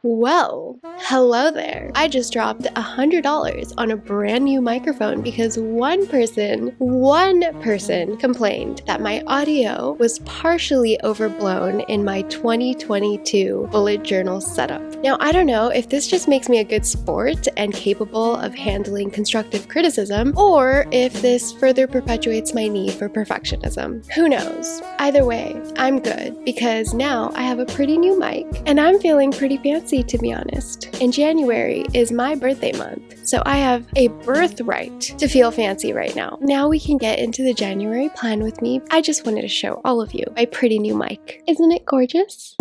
Well, hello there. I just dropped $100 on a brand new microphone because one person complained that my audio was partially overblown in my 2022 bullet journal setup. Now, I don't know if this just makes me a good sport and capable of handling constructive criticism, or if this further perpetuates my need for perfectionism. Who knows? Either way, I'm good because now I have a pretty new mic and I'm feeling pretty fancy, to be honest. And January is my birthday month, so I have a birthright to feel fancy right now. Now we can get into the January plan with me. I just wanted to show all of you my pretty new mic. Isn't it gorgeous?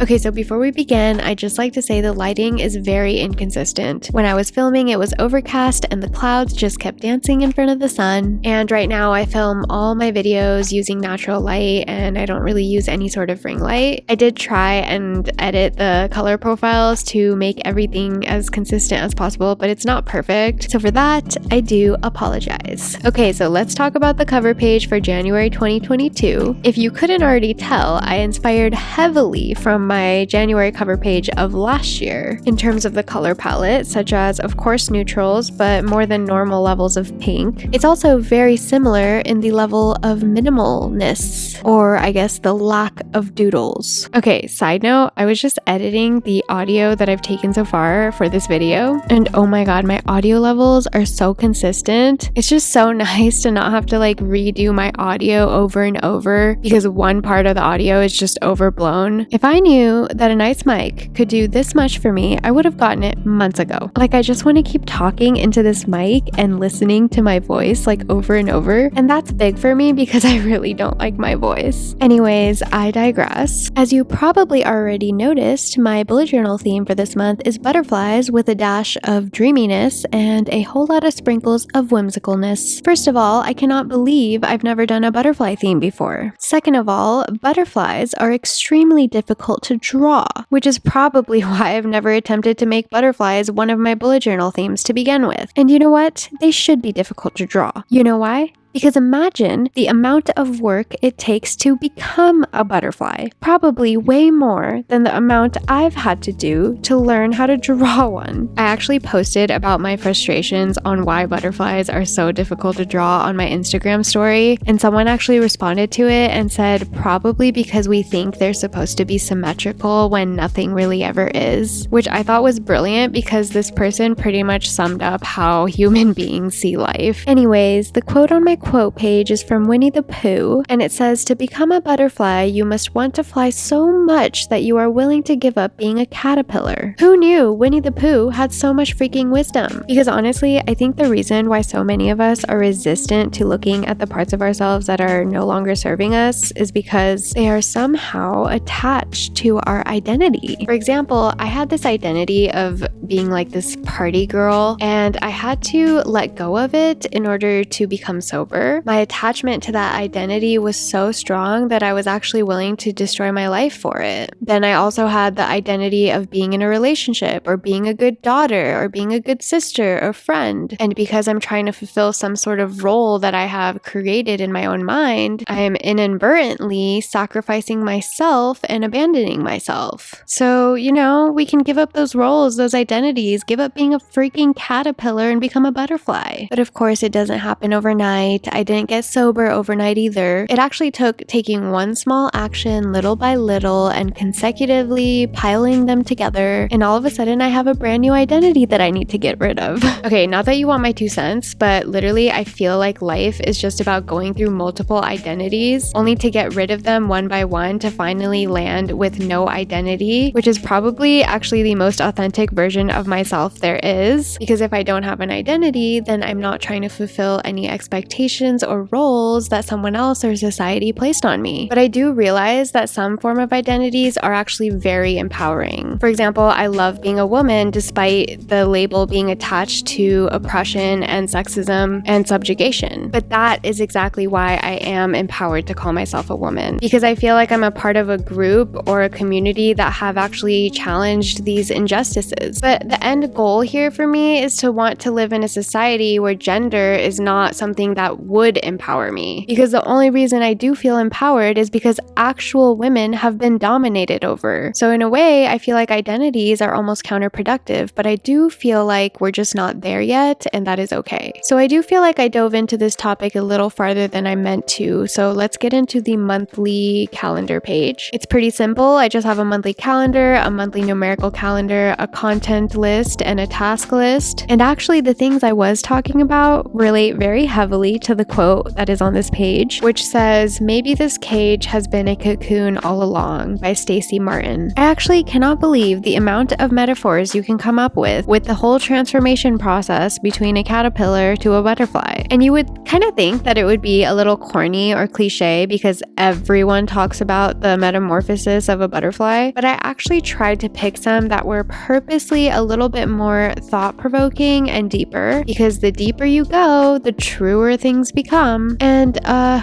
Okay, so before we begin, I'd just like to say the lighting is very inconsistent. When I was filming, it was overcast and the clouds just kept dancing in front of the sun. And right now I film all my videos using natural light and I don't really use any sort of ring light. I did try and edit the color profiles to make everything as consistent as possible, but it's not perfect. So for that, I do apologize. Okay, so let's talk about the cover page for January 2022. If you couldn't already tell, I inspired heavily from my January cover page of last year in terms of the color palette, such as of course neutrals, but more than normal levels of pink. It's also very similar in the level of minimalness, or I guess the lack of doodles. Okay, side note, I was just editing the audio that I've taken so far for this video, and oh my god, my audio levels are so consistent. It's just so nice to not have to like redo my audio over and over because one part of the audio is just overblown. If I knew that a nice mic could do this much for me, I would have gotten it months ago. Like, I just want to keep talking into this mic and listening to my voice like over and over, and that's big for me because I really don't like my voice. Anyways, I digress. As you probably already noticed, my bullet journal theme for this month is butterflies with a dash of dreaminess and a whole lot of sprinkles of whimsicalness. First of all, I cannot believe I've never done a butterfly theme before. Second of all, butterflies are extremely difficult to draw, which is probably why I've never attempted to make butterflies one of my bullet journal themes to begin with. And you know what? They should be difficult to draw. You know why? Because imagine the amount of work it takes to become a butterfly. Probably way more than the amount I've had to do to learn how to draw one. I actually posted about my frustrations on why butterflies are so difficult to draw on my Instagram story, and someone actually responded to it and said probably because we think they're supposed to be symmetrical when nothing really ever is, which I thought was brilliant because this person pretty much summed up how human beings see life. Anyways, the quote on my quote page is from Winnie the Pooh, and it says, "To become a butterfly, you must want to fly so much that you are willing to give up being a caterpillar." Who knew Winnie the Pooh had so much freaking wisdom? Because honestly, I think the reason why so many of us are resistant to looking at the parts of ourselves that are no longer serving us is because they are somehow attached to our identity. For example, I had this identity of being like this party girl, and I had to let go of it in order to become sober. My attachment to that identity was so strong that I was actually willing to destroy my life for it. Then I also had the identity of being in a relationship, or being a good daughter, or being a good sister or friend. And because I'm trying to fulfill some sort of role that I have created in my own mind, I am inadvertently sacrificing myself and abandoning myself. So, you know, we can give up those roles, those identities, give up being a freaking caterpillar and become a butterfly. But of course, it doesn't happen overnight. I didn't get sober overnight either. It actually took taking one small action little by little and consecutively piling them together, and all of a sudden I have a brand new identity that I need to get rid of. Okay, not that you want my 2 cents, but literally I feel like life is just about going through multiple identities only to get rid of them one by one to finally land with no identity, which is probably actually the most authentic version of myself there is, because if I don't have an identity, then I'm not trying to fulfill any expectations or roles that someone else or society placed on me. But I do realize that some form of identities are actually very empowering. For example, I love being a woman despite the label being attached to oppression and sexism and subjugation. But that is exactly why I am empowered to call myself a woman, because I feel like I'm a part of a group or a community that have actually challenged these injustices. But the end goal here for me is to want to live in a society where gender is not something that would empower me. Because the only reason I do feel empowered is because actual women have been dominated over. So in a way, I feel like identities are almost counterproductive, but I do feel like we're just not there yet, and that is okay. So I do feel like I dove into this topic a little farther than I meant to, so let's get into the monthly calendar page. It's pretty simple. I just have a monthly calendar, a monthly numerical calendar, a content list, and a task list. And actually, the things I was talking about relate very heavily to the quote that is on this page, which says, "Maybe this cage has been a cocoon all along," by Stacey Martin. I actually cannot believe the amount of metaphors you can come up with the whole transformation process between a caterpillar to a butterfly. And you would kind of think that it would be a little corny or cliche because everyone talks about the metamorphosis of a butterfly, but I actually tried to pick some that were purposely a little bit more thought-provoking and deeper, because the deeper you go, the truer things become. And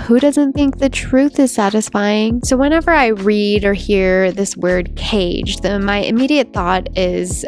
who doesn't think the truth is satisfying? So whenever I read or hear this word cage, my immediate thought is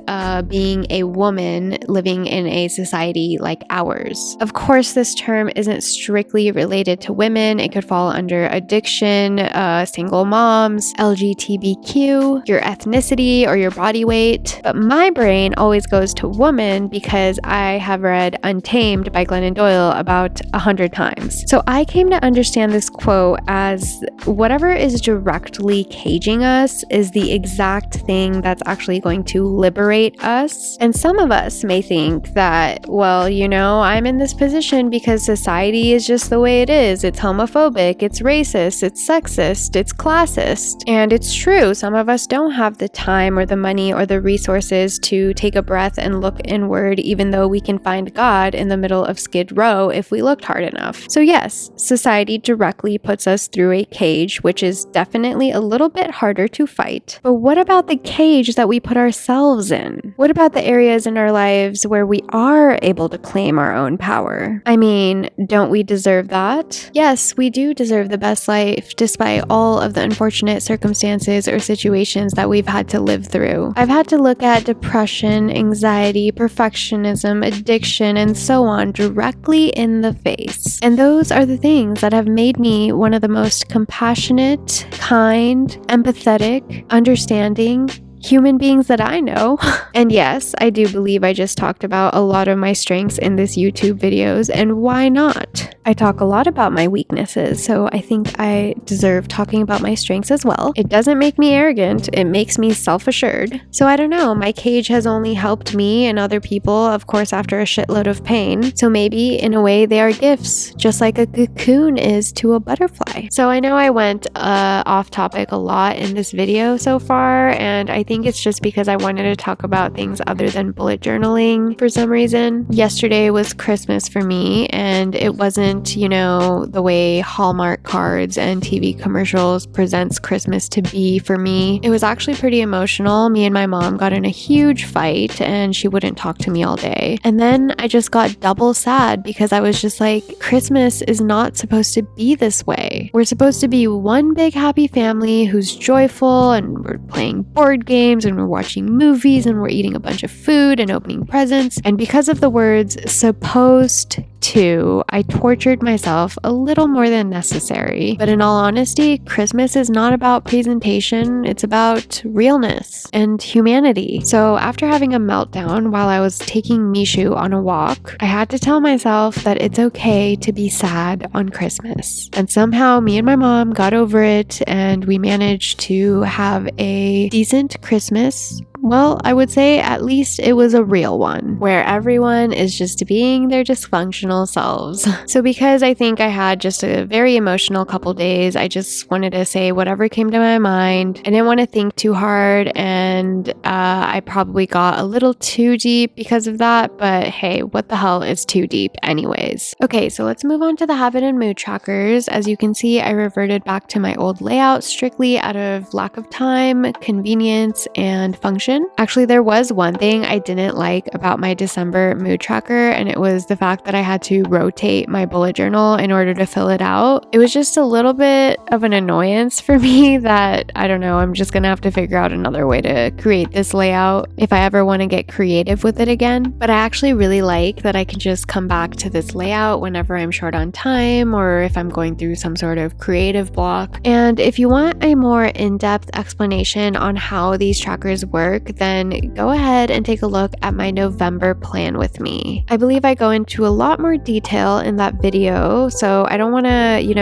being a woman living in a society like ours. Of course, this term isn't strictly related to women. It could fall under addiction, single moms, LGBTQ, your ethnicity, or your body weight. But my brain always goes to woman because I have read Untamed by Glennon Doyle about 100 times. So I came to understand this quote as whatever is directly caging us is the exact thing that's actually going to liberate us. And some of us may think that, well, you know, I'm in this position because society is just the way it is. It's homophobic, it's racist, it's sexist, it's classist. And it's true, some of us don't have the time or the money or the resources to take a breath and look inward, even though we can find God in the middle of Skid Row if we looked hard enough. So yes, society directly puts us through a cage, which is definitely a little bit harder to fight. But what about the cage that we put ourselves in? What about the areas in our lives where we are able to claim our own power? I mean, don't we deserve that? Yes, we do deserve the best life, despite all of the unfortunate circumstances or situations that we've had to live through. I've had to look at depression, anxiety, perfectionism, addiction, and so on directly in the face. And those are the things that have made me one of the most compassionate, kind, empathetic, understanding human beings that I know. And yes, I do believe I just talked about a lot of my strengths in this YouTube videos, and why not? I talk a lot about my weaknesses, so I think I deserve talking about my strengths as well. It doesn't make me arrogant, it makes me self-assured. So I don't know, my cage has only helped me and other people, of course, after a shitload of pain. So maybe in a way they are gifts, just like a cocoon is to a butterfly. So I know I went off topic a lot in this video so far, and I think it's just because I wanted to talk about things other than bullet journaling for some reason. Yesterday was Christmas for me, and it wasn't, you know, the way Hallmark cards and TV commercials presents Christmas to be for me. It was actually pretty emotional. Me and my mom got in a huge fight, and she wouldn't talk to me all day. And then I just got double sad because I was just like, Christmas is not supposed to be this way. We're supposed to be one big happy family who's joyful, and we're playing board games, and we're watching movies, and we're eating a bunch of food and opening presents. And because of the words supposed to, I tortured myself a little more than necessary. But in all honesty, Christmas is not about presentation, it's about realness and humanity. So after having a meltdown while I was taking Mishu on a walk, I had to tell myself that it's okay to be sad on Christmas. And somehow me and my mom got over it, and we managed to have a decent Christmas. Well, I would say at least it was a real one, where everyone is just being their dysfunctional selves. So because I think I had just a very emotional couple days, I just wanted to say whatever came to my mind. I didn't want to think too hard, and I probably got a little too deep because of that, but hey, what the hell is too deep anyways? Okay, so let's move on to the habit and mood trackers. As you can see, I reverted back to my old layout strictly out of lack of time, convenience, and function motion. Actually, there was one thing I didn't like about my December mood tracker, and it was the fact that I had to rotate my bullet journal in order to fill it out. It was just a little bit of an annoyance for me that, I don't know, I'm just gonna have to figure out another way to create this layout if I ever want to get creative with it again. But I actually really like that I can just come back to this layout whenever I'm short on time or if I'm going through some sort of creative block. And if you want a more in-depth explanation on how these trackers work, then go ahead and take a look at my November plan with me. I believe I go into a lot more detail in that video, so I don't want to,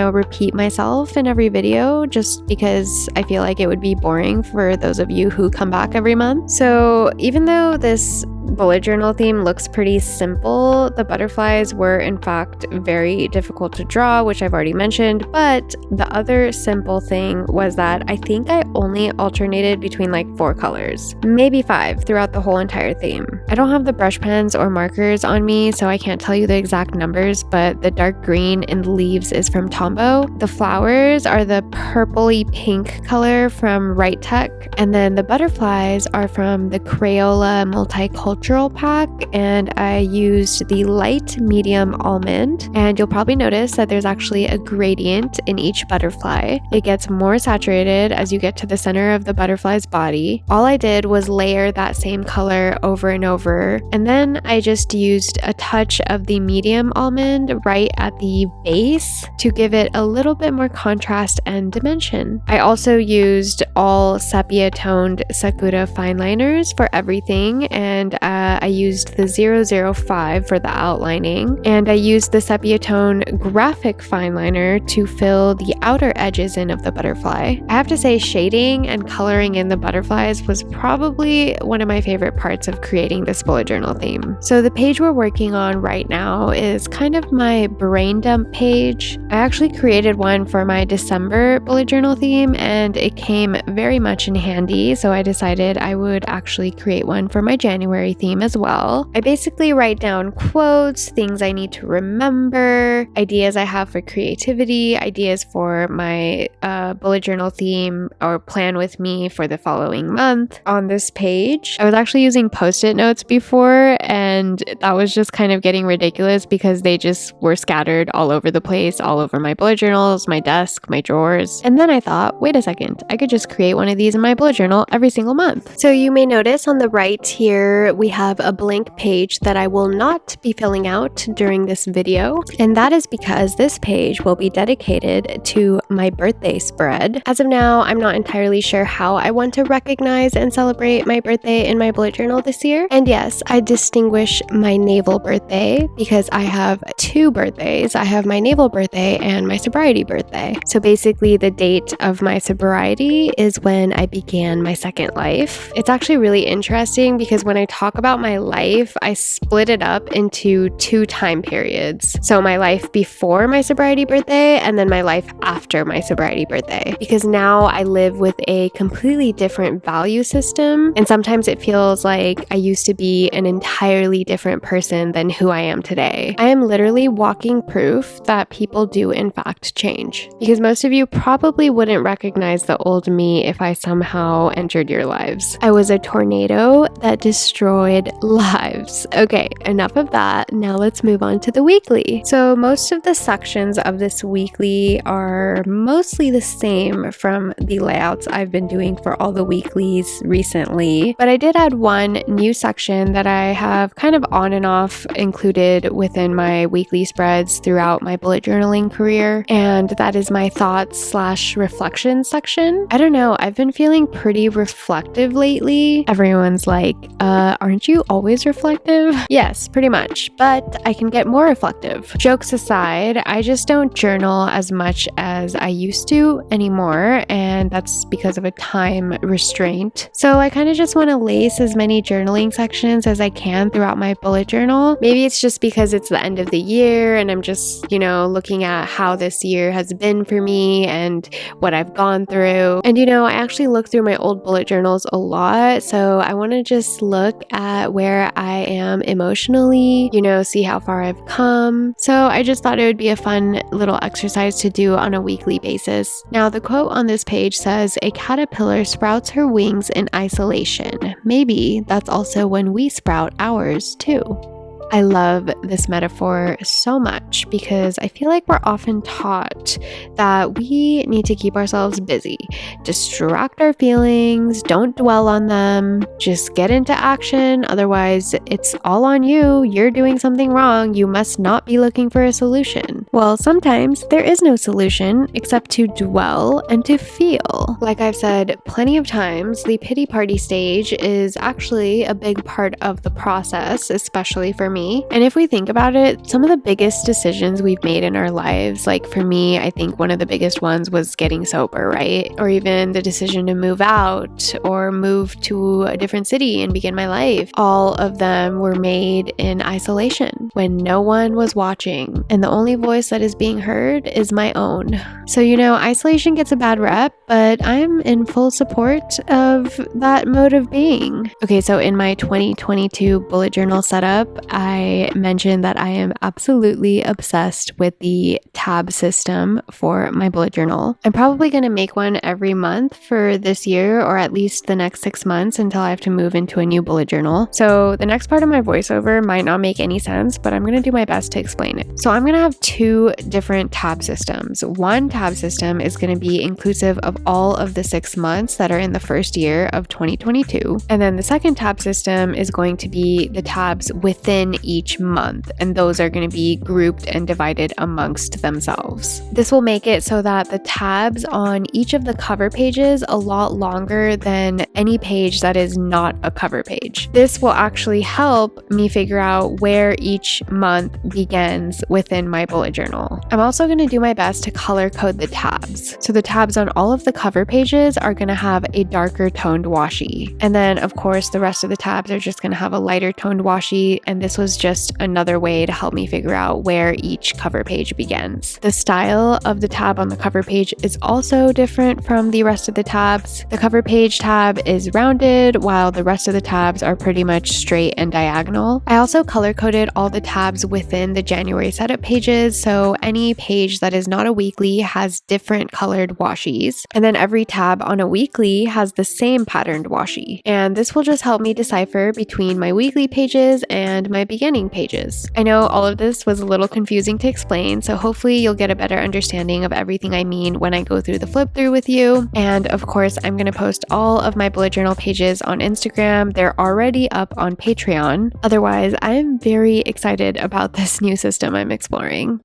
repeat myself in every video just because I feel like it would be boring for those of you who come back every month. So even though this bullet journal theme looks pretty simple, the butterflies were in fact very difficult to draw, which I've already mentioned. But the other simple thing was that I think I only alternated between like 4 colors, maybe 5 throughout the whole entire theme. I don't have the brush pens or markers on me, so I can't tell you the exact numbers, but the dark green in the leaves is from Tombow. The flowers are the purpley pink color from Right Tech, and then the butterflies are from the Crayola Multicultural pack, and I used the light medium almond. And you'll probably notice that there's actually a gradient in each butterfly. It gets more saturated as you get to the center of the butterfly's body. All I did was layer that same color over and over, and then I just used a touch of the medium almond right at the base to give it a little bit more contrast and dimension. I also used all sepia toned Sakura fine liners for everything, and I used the 005 for the outlining, and I used the sepia tone graphic fine liner to fill the outer edges in of the butterfly. I have to say, shading and coloring in the butterflies was probably one of my favorite parts of creating this bullet journal theme. So the page we're working on right now is kind of my brain dump page. I actually created one for my December bullet journal theme, and it came very much in handy, so I decided I would actually create one for my January theme as well. I basically write down quotes, things I need to remember, ideas I have for creativity, ideas for my bullet journal theme or plan with me for the following month on this page. I was actually using post-it notes before, and that was just kind of getting ridiculous because they just were scattered all over the place, all over my bullet journals, my desk, my drawers. And then I thought, wait a second, I could just create one of these in my bullet journal every single month. So you may notice on the right here, we have a blank page that I will not be filling out during this video. And that is because this page will be dedicated to my birthday spread. As of now, I'm not entirely sure how I want to recognize and celebrate my birthday in my bullet journal this year. And yes, I distinguish my naval birthday because I have 2 birthdays. I have my naval birthday and my sobriety birthday. So basically the date of my sobriety is when I began my second life. It's actually really interesting because when I talk about my life, I split it up into 2 time periods. So my life before my sobriety birthday and then my life after my sobriety birthday. Because now I live with a completely different value system, and sometimes it feels like I used to be an entirely different person than who I am today. I am literally walking proof that people do in fact change. Because most of you probably wouldn't recognize the old me if I somehow entered your lives. I was a tornado that destroyed lives. Okay, enough of that. Now let's move on to the weekly. So most of the sections of this weekly are mostly the same from the layouts I've been doing for all the weeklies recently, but I did add one new section that I have kind of on and off included within my weekly spreads throughout my bullet journaling career, and that is my thoughts/reflection section. I don't know, I've been feeling pretty reflective lately. Everyone's like, aren't you always reflective? Yes, pretty much, but I can get more reflective. Jokes aside, I just don't journal as much as I used to anymore, and that's because of a time restraint. So I kind of just want to lace as many journaling sections as I can throughout my bullet journal. Maybe it's just because it's the end of the year and I'm just, looking at how this year has been for me and what I've gone through. And I actually look through my old bullet journals a lot, so I want to just look at where I am emotionally, see how far I've come. So I just thought it would be a fun little exercise to do on a weekly basis. Now, the quote on this page says, "A caterpillar sprouts her wings in isolation. Maybe that's also when we sprout ours too." I love this metaphor so much because I feel like we're often taught that we need to keep ourselves busy, distract our feelings, don't dwell on them, just get into action. Otherwise, it's all on you. You're doing something wrong. You must not be looking for a solution. Well, sometimes there is no solution except to dwell and to feel. Like I've said plenty of times, the pity party stage is actually a big part of the process, especially for me. And if we think about it, some of the biggest decisions we've made in our lives, like for me, I think one of the biggest ones was getting sober, right? Or even the decision to move out or move to a different city and begin my life. All of them were made in isolation when no one was watching. And the only voice that is being heard is my own. So, isolation gets a bad rep, but I'm in full support of that mode of being. Okay, so in my 2022 bullet journal setup, I mentioned that I am absolutely obsessed with the tab system for my bullet journal. I'm probably going to make one every month for this year, or at least the next 6 months until I have to move into a new bullet journal. So the next part of my voiceover might not make any sense, but I'm going to do my best to explain it. So I'm going to have 2 different tab systems. One tab system is going to be inclusive of all of the 6 months that are in the first year of 2022. And then the second tab system is going to be the tabs within each month, and those are going to be grouped and divided amongst themselves. This will make it so that the tabs on each of the cover pages a lot longer than any page that is not a cover page. This will actually help me figure out where each month begins within my bullet journal. I'm also going to do my best to color code the tabs. So the tabs on all of the cover pages are going to have a darker toned washi. And then of course the rest of the tabs are just going to have a lighter toned washi, and this was just another way to help me figure out where each cover page begins. The style of the tab on the cover page is also different from the rest of the tabs. The cover page tab is rounded, while the rest of the tabs are pretty much straight and diagonal. I also color coded all the tabs within the January setup pages, so any page that is not a weekly has different colored washies, and then every tab on a weekly has the same patterned washi. And this will just help me decipher between my weekly pages and my beginning pages. I know all of this was a little confusing to explain, so hopefully you'll get a better understanding of everything I mean when I go through the flip through with you. And of course, I'm going to post all of my bullet journal pages on Instagram. They're already up on Patreon. Otherwise, I'm very excited about this new system I'm exploring.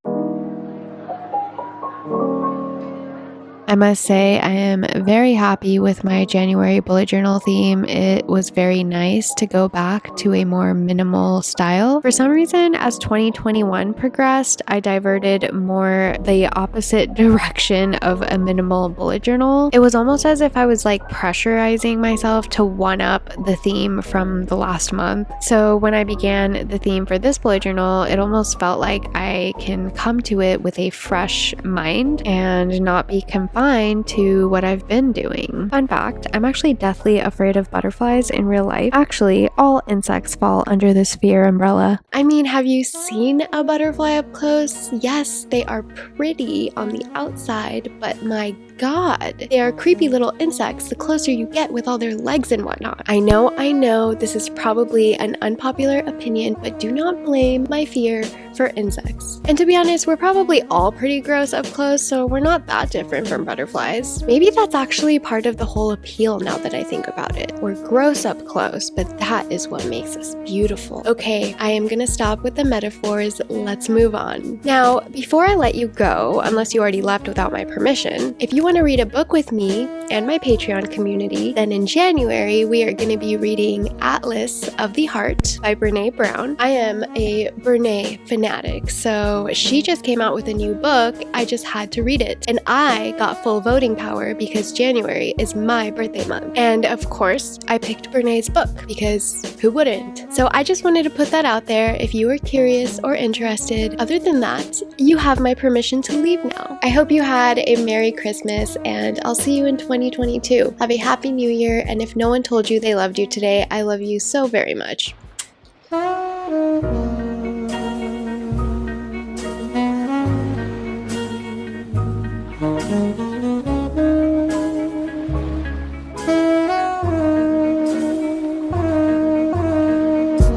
I must say I am very happy with my January bullet journal theme. It was very nice to go back to a more minimal style. For some reason, as 2021 progressed, I diverted more the opposite direction of a minimal bullet journal. It was almost as if I was like pressurizing myself to one up the theme from the last month. So when I began the theme for this bullet journal, it almost felt like I can come to it with a fresh mind and not be confined to what I've been doing. Fun fact, I'm actually deathly afraid of butterflies in real life. Actually, all insects fall under this fear umbrella. I mean, have you seen a butterfly up close? Yes, they are pretty on the outside, but my God, they are creepy little insects the closer you get with all their legs and whatnot. I know, this is probably an unpopular opinion, but do not blame my fear for insects. And to be honest, we're probably all pretty gross up close, so we're not that different from butterflies. Maybe that's actually part of the whole appeal now that I think about it. We're gross up close, but that is what makes us beautiful. Okay, I am gonna stop with the metaphors. Let's move on. Now, before I let you go, unless you already left without my permission, if you want to read a book with me and my Patreon community, then in January we are going to be reading Atlas of the Heart by Brene Brown. I am a Brene fanatic, so she just came out with a new book. I just had to read it, and I got full voting power because January is my birthday month. And of course, I picked Brene's book because who wouldn't? So I just wanted to put that out there if you are curious or interested. Other than that, you have my permission to leave now. I hope you had a Merry Christmas and I'll see you in 2022. Have a Happy New Year, and if no one told you they loved you today, I love you so very much.